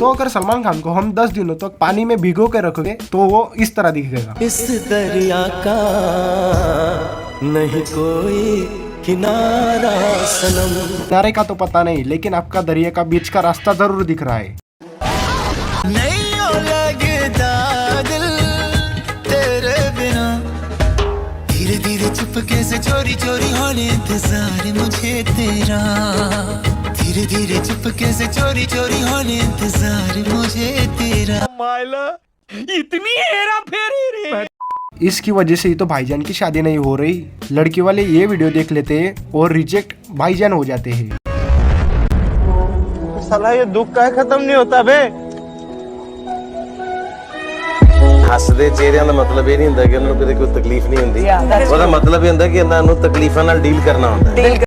तो अगर सलमान खान को हम 10 दिनों तक पानी में भिगो के रखोगे तो वो इस तरह दिखेगा। इस दरिया का नहीं कोई किनारा सनम। किनारे का तो पता नहीं, लेकिन आपका दरिया का बीच का रास्ता जरूर दिख रहा है। नहीं लगता दिल तेरे बिना, धीरे धीरे चुपके से चोरी चोरी होने इंतजार मुझे तेरा, धीरे धीरे चुपके से चोरी चोरी होने इंतजार मुझे तेरा। मायला इतनी हेरा फेरी रे। इसकी वजह से ही तो भाईजान की शादी नहीं हो रही। लड़की वाले ये वीडियो देख लेते हैं और रिजेक्ट भाईजान हो जाते हैं। साला ये दुख का खत्म नहीं होता बे। हसदे चेहरिਆਂ ਦਾ ਮਤਲਬ ਇਹ ਨਹੀਂ ਹੁੰਦਾ ਕਿ ਉਹਨਾਂ ਨੂੰ ਕਦੇ ਕੋਈ ਤਕਲੀਫ ਨਹੀਂ ਹੁੰਦੀ। ਉਹਦਾ ਮਤਲਬ ਇਹ ਹੁੰਦਾ ਕਿ ਇਹਨਾਂ ਨੂੰ ਤਕਲੀਫਾਂ ਨਾਲ ਡੀਲ ਕਰਨਾ ਹੁੰਦਾ ਹੈ।